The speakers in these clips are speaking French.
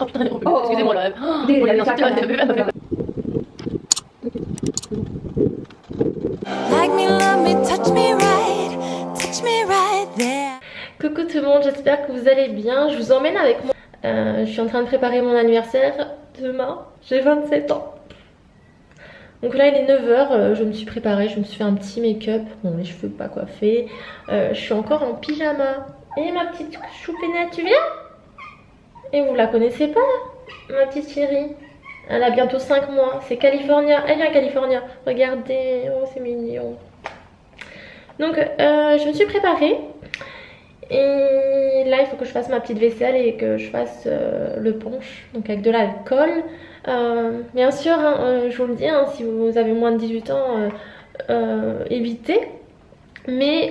Oh putain, excusez-moi là. Oh, la Like me, love me, touch me right there. Coucou tout le monde, j'espère que vous allez bien. Je vous emmène avec moi. Je suis en train de préparer mon anniversaire demain. J'ai 27 ans. Donc là il est 9h, je me suis préparée, je me suis fait un petit make-up. Bon, les cheveux pas coiffés. Je suis encore en pyjama. Et ma petite choupinette, tu viens? Et vous la connaissez pas, ma petite chérie? Elle a bientôt 5 mois. C'est California. Elle vient California. Regardez. Oh, c'est mignon. Donc, je me suis préparée. Et là, il faut que je fasse ma petite vaisselle et que je fasse le punch. Donc, avec de l'alcool. Bien sûr, hein, je vous le dis, hein, si vous avez moins de 18 ans, évitez. Mais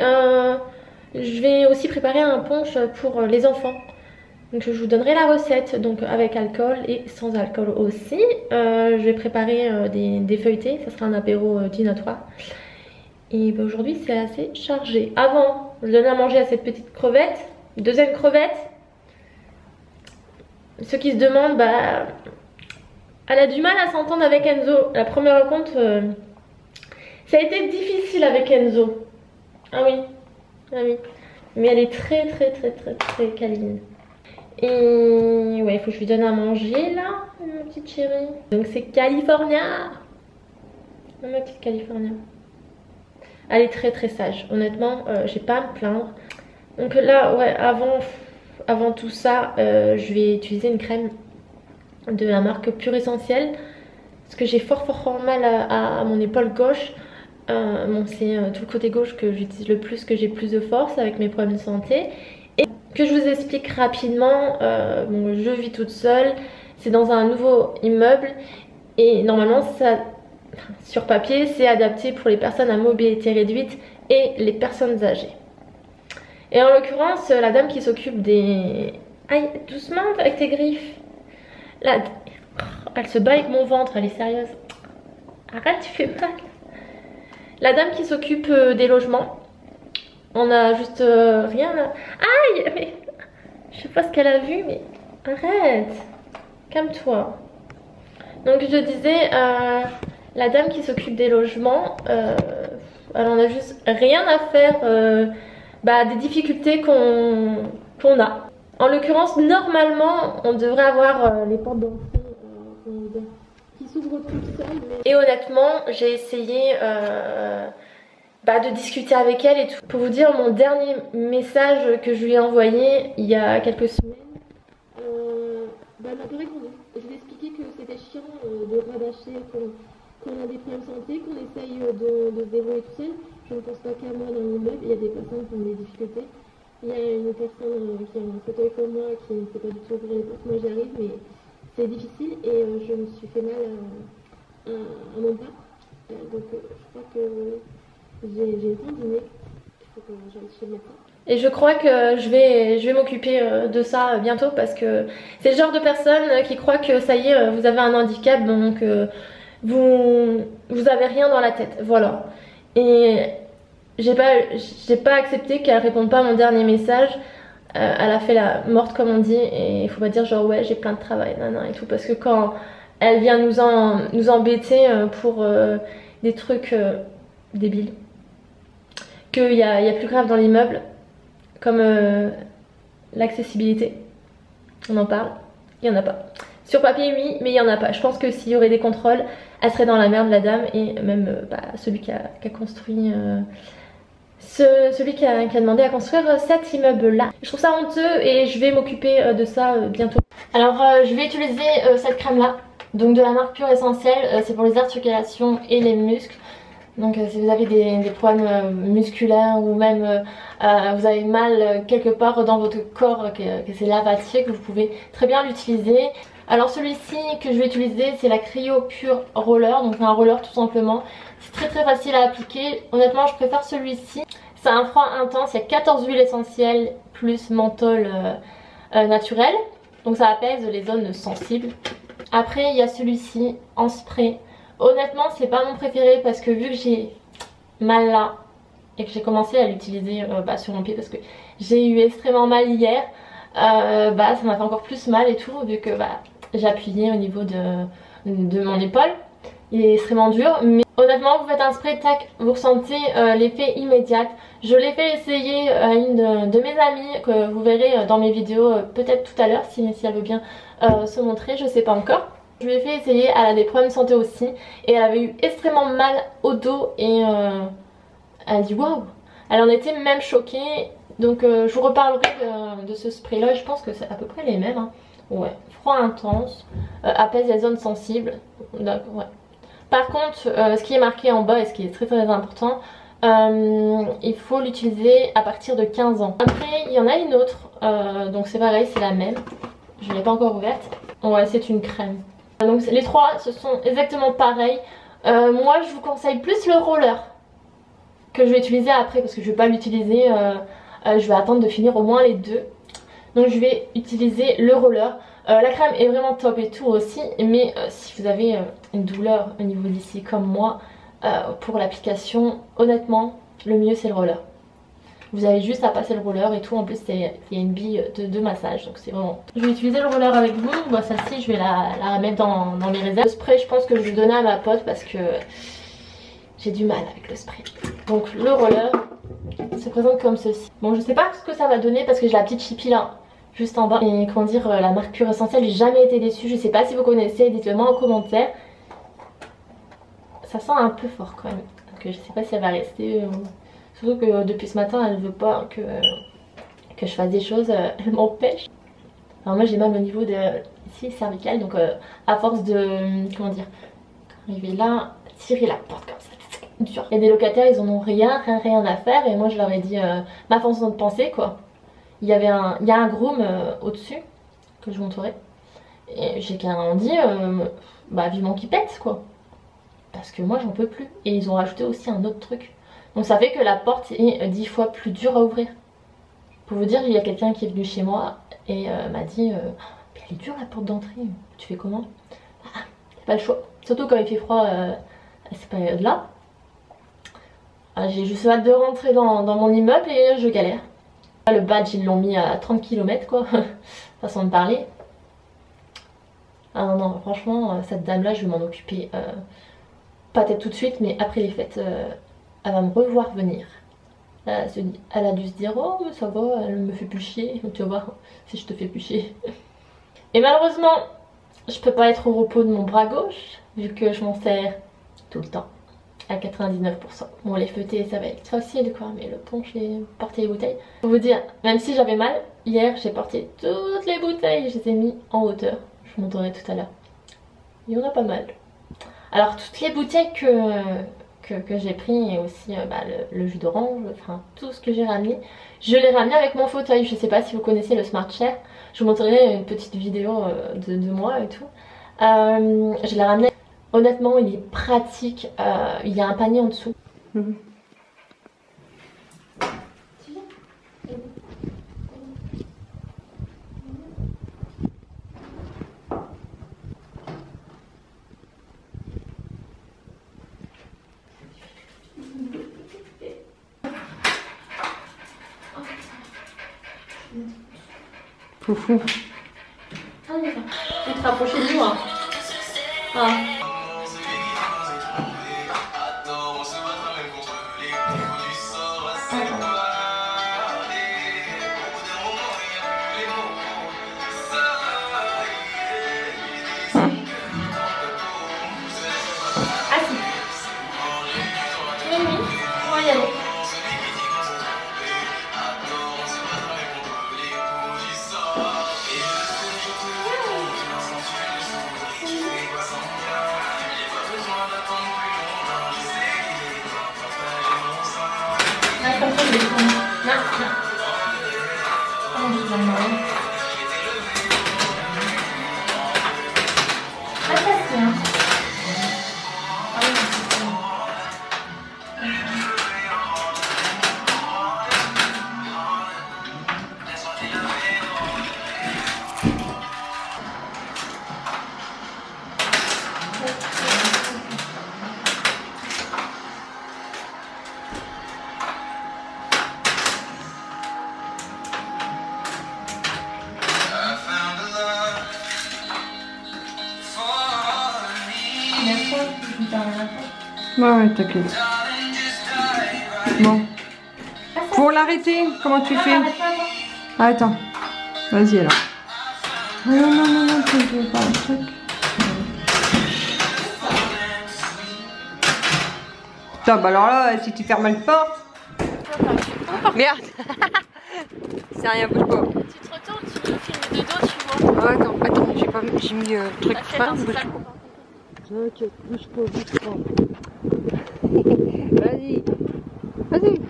je vais aussi préparer un punch pour les enfants. Donc je vous donnerai la recette, donc avec alcool et sans alcool aussi. Je vais préparer des feuilletés, ça sera un apéro dînatoire. Et bah, aujourd'hui c'est assez chargé. Avant, je donnais à manger à cette petite crevette, deuxième crevette. Ceux qui se demandent, bah, elle a du mal à s'entendre avec Enzo. La première rencontre, ça a été difficile avec Enzo. Ah oui, ah oui. Mais elle est très câline. Et ouais, il faut que je lui donne à manger là, ma petite chérie. Donc c'est California. Ma petite California. Elle est très sage. Honnêtement, j'ai pas à me plaindre. Donc là, ouais, avant tout ça, je vais utiliser une crème de la marque Pure Essentiel. Parce que j'ai fort mal à mon épaule gauche. Bon, c'est tout le côté gauche que j'utilise le plus, que j'ai plus de force avec mes problèmes de santé. Et que je vous explique rapidement, bon, je vis toute seule, c'est dans un nouveau immeuble et normalement ça, sur papier c'est adapté pour les personnes à mobilité réduite et les personnes âgées. Et en l'occurrence la dame qui s'occupe des... Aïe, doucement avec tes griffes. Là, elle se bat avec mon ventre, elle est sérieuse. Arrête, tu fais mal. La dame qui s'occupe des logements. On a juste rien là. Aïe, mais je sais pas ce qu'elle a vu, mais arrête. Calme-toi. Donc je disais, la dame qui s'occupe des logements, elle en a juste rien à faire des difficultés qu'on a. En l'occurrence, normalement, on devrait avoir les portes d'entrée qui s'ouvrent toutes seules. Et honnêtement, j'ai essayé... de discuter avec elle et tout. Pour vous dire, mon dernier message que je lui ai envoyé il y a quelques semaines, elle m'a pas répondu. Je lui ai expliqué que c'était chiant de rabâcher qu'on a des problèmes de santé, qu'on essaye de se débrouiller tout seul. Je ne pense pas qu'à moi dans l'immeuble, il y a des personnes qui ont des difficultés. Il y a une personne qui a un fauteuil comme moi qui ne sait pas du tout ouvrir les portes. Moi j'arrive, mais c'est difficile et je me suis fait mal à mon pas. Donc je crois que j'ai le temps de dîner, il faut que j'aille chez le médecin. Et je crois que je vais m'occuper de ça bientôt parce que c'est le genre de personnes qui croient que ça y est, vous avez un handicap donc vous avez rien dans la tête, voilà. Et j'ai pas accepté qu'elle réponde pas à mon dernier message. Elle a fait la morte comme on dit et il faut pas dire genre ouais j'ai plein de travail et tout parce que quand elle vient nous embêter pour des trucs débiles, qu'il y a plus grave dans l'immeuble, comme l'accessibilité. On en parle, il n'y en a pas. Sur papier oui, mais il n'y en a pas. Je pense que s'il y aurait des contrôles, elle serait dans la merde la dame et même celui qui a construit... celui qui a demandé à construire cet immeuble là. Je trouve ça honteux et je vais m'occuper de ça bientôt. Alors je vais utiliser cette crème là, donc de la marque Pure Essentiel, c'est pour les articulations et les muscles. Donc si vous avez des problèmes musculaires ou même vous avez mal quelque part dans votre corps, que c'est lavatique, vous pouvez très bien l'utiliser. Alors celui-ci que je vais utiliser c'est la Cryo Pure Roller, donc un roller tout simplement. C'est très facile à appliquer, honnêtement je préfère celui-ci. C'est un froid intense, il y a 14 huiles essentielles plus menthol naturel. Donc ça apaise les zones sensibles. Après il y a celui-ci en spray. Honnêtement c'est pas mon préféré parce que vu que j'ai mal là et que j'ai commencé à l'utiliser sur mon pied parce que j'ai eu extrêmement mal hier, bah ça m'a fait encore plus mal et tout, vu que bah, j'ai appuyé au niveau de mon épaule. Il est extrêmement dur, mais honnêtement vous faites un spray, tac, vous ressentez l'effet immédiat. Je l'ai fait essayer à une de mes amies que vous verrez dans mes vidéos peut-être tout à l'heure si elle veut bien se montrer, je sais pas encore. Je lui ai fait essayer, elle a des problèmes de santé aussi et elle avait eu extrêmement mal au dos et elle a dit waouh. Elle en était même choquée, donc je vous reparlerai de ce spray là, je pense que c'est à peu près les mêmes. Hein. Ouais, froid intense, apaise les zones sensibles, d'accord, ouais. Par contre, ce qui est marqué en bas et ce qui est très très important, il faut l'utiliser à partir de 15 ans. Après, il y en a une autre, donc c'est pareil, c'est la même. Je ne l'ai pas encore ouverte. Ouais, c'est une crème. Donc les trois, ce sont exactement pareils. Moi, je vous conseille plus le roller que je vais utiliser après parce que je ne vais pas l'utiliser. Je vais attendre de finir au moins les deux. Donc je vais utiliser le roller. La crème est vraiment top et tout aussi, mais si vous avez une douleur au niveau d'ici comme moi, pour l'application, honnêtement, le mieux c'est le roller. Vous avez juste à passer le roller et tout, en plus il y a une bille de massage, donc c'est vraiment... Je vais utiliser le roller avec vous, bon, celle-ci je vais la mettre dans mes réserves. Le spray je pense que je vais le donner à ma pote parce que j'ai du mal avec le spray. Donc le roller se présente comme ceci. Bon, je sais pas ce que ça va donner parce que j'ai la petite chippie là juste en bas. Et comment dire, la marque Pure Essentiel, j'ai jamais été déçue. Je sais pas si vous connaissez, dites-le moi en commentaire. Ça sent un peu fort quand même. Donc je sais pas si elle va rester. Surtout que depuis ce matin, elle veut pas que je fasse des choses. Elle m'empêche. Alors moi j'ai mal au niveau de ici cervical. Donc à force de, comment dire, arriver là, tirer la porte comme ça. Dur. Il y a des locataires, ils en ont rien à faire. Et moi je leur ai dit ma façon de penser quoi. Il y a un groom au-dessus que je vous montrerai. Et j'ai carrément dit bah vivement qu'il pète quoi. Parce que moi j'en peux plus. Et ils ont rajouté aussi un autre truc. Donc ça fait que la porte est 10 fois plus dure à ouvrir. Pour vous dire, il y a quelqu'un qui est venu chez moi et m'a dit elle est dure la porte d'entrée. Tu fais comment? Ah, pas le choix. Surtout quand il fait froid à cette période-là. J'ai juste hâte de rentrer dans mon immeuble et je galère. Le badge ils l'ont mis à 30 km quoi, façon de parler. Ah non, non, franchement cette dame là je vais m'en occuper, pas peut-être tout de suite mais après les fêtes, elle va me revoir venir. Elle a dû se dire oh mais ça va, elle me fait plus chier, tu vas voir si je te fais plus chier. Et malheureusement je peux pas être au repos de mon bras gauche vu que je m'en sers tout le temps. À 99%. Bon les feuilletés ça va être facile quoi, mais le punch et porter les bouteilles. Pour vous dire, même si j'avais mal, hier j'ai porté toutes les bouteilles, je les ai mis en hauteur. Je vous montrerai tout à l'heure. Il y en a pas mal. Alors toutes les bouteilles que j'ai pris et aussi bah, le jus d'orange, enfin tout ce que j'ai ramené, je l'ai ramené avec mon fauteuil. Je sais pas si vous connaissez le Smart Chair. Je vous montrerai une petite vidéo de moi et tout. Je l'ai ramené. Honnêtement, il est pratique. Il y a un panier en dessous. Foufou. Ah, d'accord. Tu te rapprocher de nous, hein. Ah. Ouais, t'inquiète. Bon. Pour l'arrêter, comment tu fais? Ah, attends. Vas-y alors. Ah, non, non, non, non, tu veux pas un truc. Putain, bah alors là, si tu fermes la porte. Merde. C'est rien, bouge pas. Tu te retournes, tu filmes de dos, tu vois. Ah, attends, j'ai mis le truc fin, bouge pas. T'inquiète, bouge pas. Vas-y. Vas-y.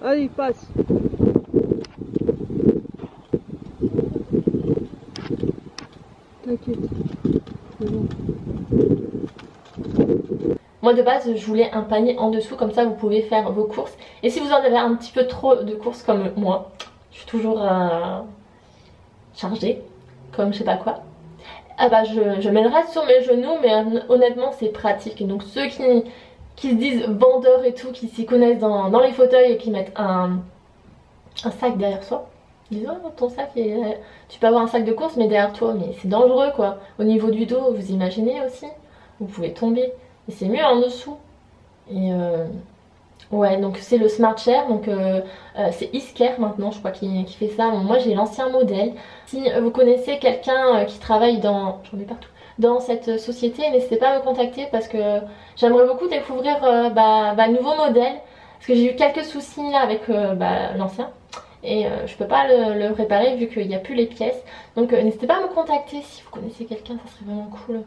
Allez, passe. T'inquiète. C'est bon. Moi de base je voulais un panier en dessous, comme ça vous pouvez faire vos courses. Et si vous en avez un petit peu trop de courses comme moi, je suis toujours chargée, comme je sais pas quoi, ah bah je mets le reste sur mes genoux, mais honnêtement c'est pratique. Et donc ceux qui se disent vendeurs et tout, qui s'y connaissent dans les fauteuils et qui mettent un sac derrière soi, ils disent oh, ton sac tu peux avoir un sac de courses mais derrière toi, mais c'est dangereux quoi. Au niveau du dos, vous imaginez aussi, vous pouvez tomber. Et c'est mieux en dessous. Et ouais, donc c'est le Smart Chair, donc c'est Iscare maintenant, je crois, qui fait ça. Bon, moi j'ai l'ancien modèle. Si vous connaissez quelqu'un qui travaille dans, j'en ai partout, dans cette société, n'hésitez pas à me contacter parce que j'aimerais beaucoup découvrir le nouveau modèle. Parce que j'ai eu quelques soucis là avec l'ancien. Et je peux pas le réparer vu qu'il n'y a plus les pièces. Donc n'hésitez pas à me contacter si vous connaissez quelqu'un, ça serait vraiment cool.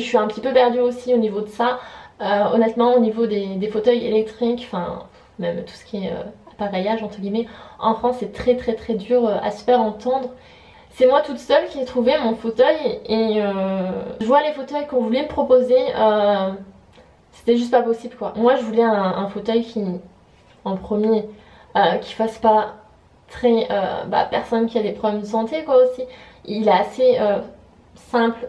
Je suis un petit peu perdue aussi au niveau de ça. Honnêtement, au niveau des fauteuils électriques, enfin même tout ce qui est appareillage entre guillemets, en France c'est très dur à se faire entendre. C'est moi toute seule qui ai trouvé mon fauteuil et je vois les fauteuils qu'on voulait me proposer, c'était juste pas possible quoi. Moi je voulais un fauteuil qui, en premier, qui fasse pas très personne qui a des problèmes de santé quoi aussi. Il est assez simple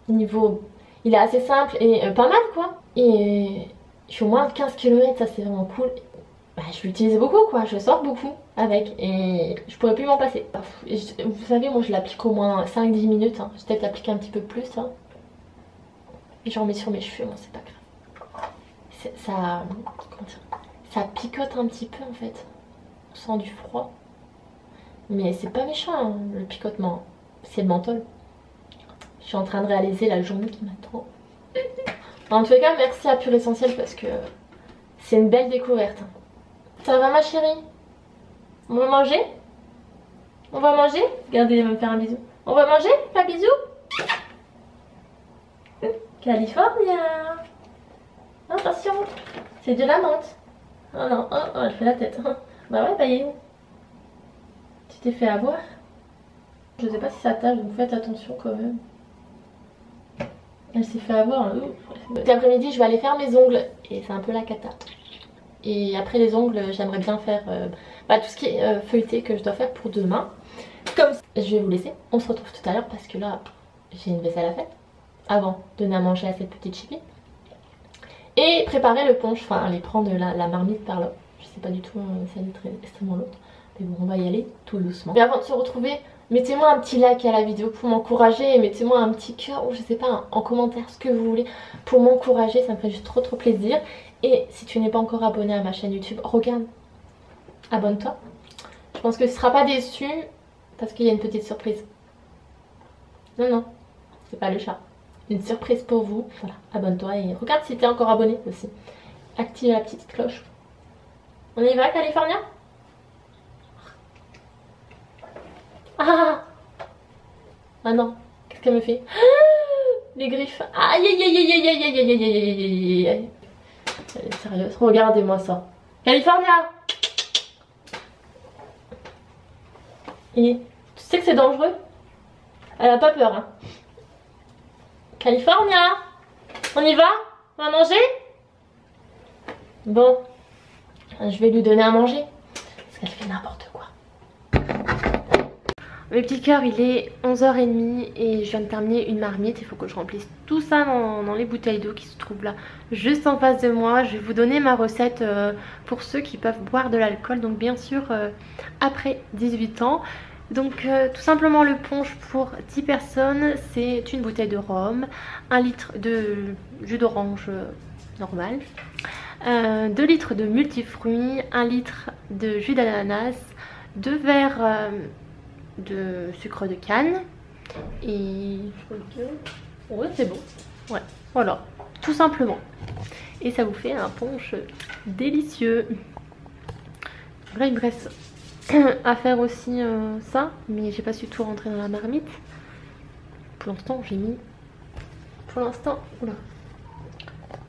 niveau... Il est assez simple et pas mal quoi. Et je fais au moins 15 km, ça c'est vraiment cool. Bah, je l'utilise beaucoup quoi, je sors beaucoup avec et je pourrais plus m'en passer. Vous savez, moi je l'applique au moins 5-10 minutes, hein. Je vais peut-être l'appliquer un petit peu plus. Hein. Et j'en mets sur mes cheveux, moi c'est pas grave. Ça, comment dire, ça picote un petit peu en fait. On sent du froid. Mais c'est pas méchant hein, le picotement, c'est le menthol. Je suis en train de réaliser la journée qui m'attend. En tout cas, merci à Pure Essentiel parce que c'est une belle découverte. Ça va ma chérie? On va manger? On va manger? Regardez, elle va me faire un bisou. On va manger? Un bisou? California! Attention! C'est de la menthe. Oh non, oh, elle fait la tête. Bah ouais, bah il est où? Tu t'es fait avoir? Je sais pas si ça tâche, donc faites attention quand même. Elle s'est fait avoir. Cet après-midi, je vais aller faire mes ongles et c'est un peu la cata. Et après les ongles, j'aimerais bien faire tout ce qui est feuilleté que je dois faire pour demain. Comme ça, je vais vous laisser. On se retrouve tout à l'heure parce que là, j'ai une vaisselle à faire. Avant, donner à manger à cette petite chipie. Et préparer le punch, enfin aller prendre la marmite par là. Je sais pas du tout, ça va être extrêmement l'autre. Mais bon, on va y aller tout doucement. Mais avant de se retrouver, mettez-moi un petit like à la vidéo pour m'encourager et mettez-moi un petit cœur ou je sais pas en commentaire ce que vous voulez pour m'encourager, ça me ferait juste trop plaisir. Et si tu n'es pas encore abonné à ma chaîne YouTube, regarde, abonne-toi. Je pense que tu ne seras pas déçu parce qu'il y a une petite surprise. Non, c'est pas le chat. Une surprise pour vous. Voilà, abonne-toi et regarde si tu es encore abonné aussi. Active la petite cloche. On y va, California? Ah non, qu'est-ce qu'elle me fait? Les griffes. Aïe aïe aïe aïe aïe aïe aïe aïe aïe aïe. Elle est sérieuse, regardez-moi ça. California! Et tu sais que c'est dangereux? Elle a pas peur hein. California! On y va? On va manger? Bon, je vais lui donner à manger. Parce qu'elle fait n'importe quoi. Mes petits cœurs, il est 11h30 et je viens de terminer une marmite. Il faut que je remplisse tout ça dans les bouteilles d'eau qui se trouvent là juste en face de moi. Je vais vous donner ma recette pour ceux qui peuvent boire de l'alcool. Donc bien sûr après 18 ans. Donc tout simplement le punch pour 10 personnes, c'est une bouteille de rhum, 1 litre de jus d'orange normal, 2 litres de multifruits, 1 litre de jus d'ananas, 2 verres de sucre de canne et... ouais, c'est bon. Ouais, voilà, tout simplement. Et ça vous fait un punch délicieux. Là il me reste à faire aussi ça, mais j'ai pas su tout rentrer dans la marmite. Pour l'instant j'ai mis... Pour l'instant... Oula.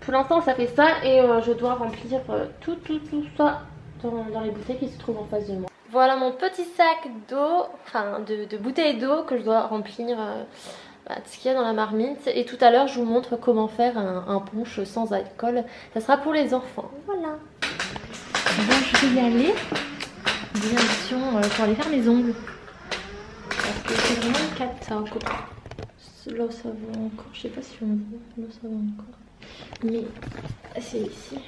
Pour l'instant ça fait ça et je dois remplir tout ça dans les bouteilles qui se trouvent en face de moi. Voilà mon petit sac d'eau, enfin de bouteilles d'eau que je dois remplir ce qu'il y a dans la marmite. Et tout à l'heure je vous montre comment faire un punch sans alcool. Ça sera pour les enfants. Voilà. Donc je vais y aller. Direction pour aller faire mes ongles. Parce que c'est vraiment une cata. Là ça va encore. Je sais pas si on voit. Là ça va encore. Mais c'est ici.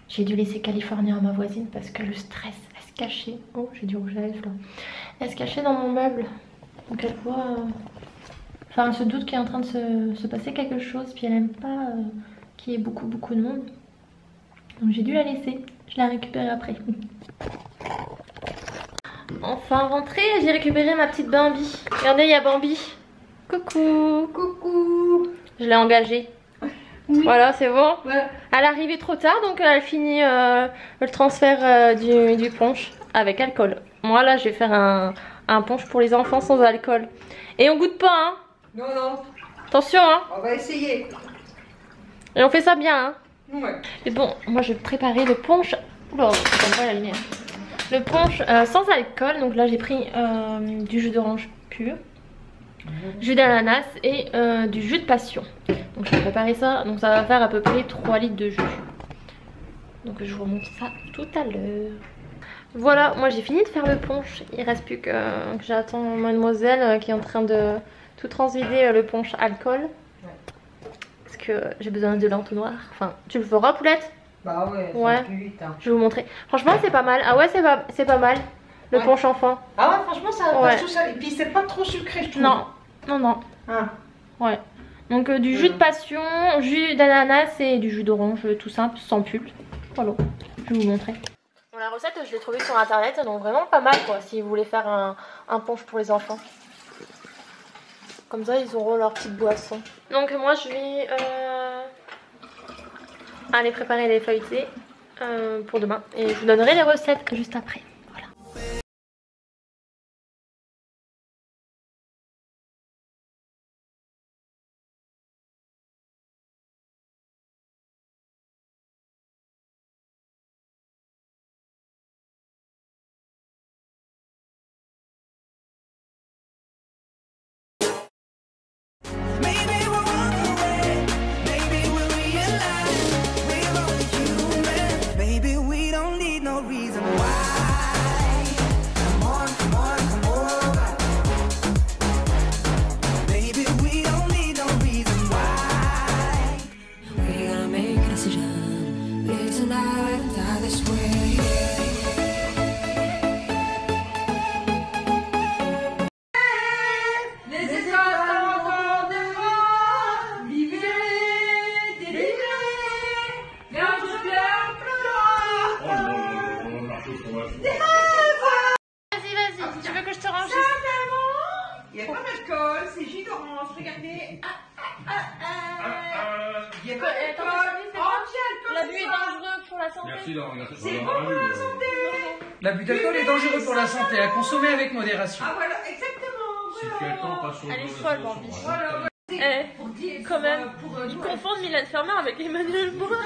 J'ai dû laisser California à ma voisine parce que le stress, elle se cachait. Oh, j'ai du rouge à lèvres là. Elle se cachait dans mon meuble. Donc elle voit... Enfin, elle se doute qu'il est en train de se passer quelque chose. Puis elle aime pas qu'il y ait beaucoup de monde. Donc j'ai dû la laisser. Je la récupérerai après. Enfin rentrée, j'ai récupéré ma petite Bambi. Regardez, il y a Bambi. Coucou. Coucou. Je l'ai engagée. Oui. Voilà, c'est bon. Ouais. Elle est arrivée trop tard, donc elle finit le transfert du punch avec alcool. Moi là, je vais faire un punch pour les enfants sans alcool. Et on goûte pas, hein. Non, non. Attention, hein. On va essayer. Et on fait ça bien, hein. Ouais. Et bon, moi je vais préparer le punch. Oula, c'est pas la lumière. Le punch sans alcool. Donc là, j'ai pris du jus d'orange pur, jus d'ananas et du jus de passion. Donc je vais préparer ça. Donc ça va faire à peu près 3 litres de jus. Donc je vous remontre ça tout à l'heure. Voilà, moi j'ai fini de faire le punch. Il reste plus que j'attends mademoiselle qui est en train de tout transvider le punch alcool. Parce que j'ai besoin de l'entonnoir. Enfin, tu le feras, Poulette? Bah ouais, ouais. Plus vite, hein. Je vais vous montrer. Franchement c'est pas mal. Ah ouais, c'est pas mal. Le punch enfant. Ah ouais, franchement ça passe tout ça. Et puis c'est pas trop sucré, je trouve. Non, non, non. Ah. Ouais. Donc du jus de passion, jus d'ananas et du jus d'orange, tout simple, sans pulpe. Voilà, je vais vous montrer. Bon, la recette, je l'ai trouvée sur internet, donc vraiment pas mal quoi, si vous voulez faire un punch pour les enfants. Comme ça, ils auront leur petite boisson. Donc moi, je vais aller préparer les feuilletés pour demain. Et je vous donnerai les recettes juste après. Voilà. Vas-y, tu veux que je te range? Il n'y a pas d'alcool, c'est jus d'orange, regardez. Il n'y a pas d'alcool. L'abus est dangereux pour la santé. Merci d'avoir regardé. C'est bon pour la santé. L'abus d'alcool est dangereux pour la santé, à consommer avec modération. Ah voilà, exactement. Si tu as le temps, pas sur le Elle est dos de folle, son Bambi. rêve. Voilà. Quand même, ils confondent Mylène Farmer avec Emmanuel Morin.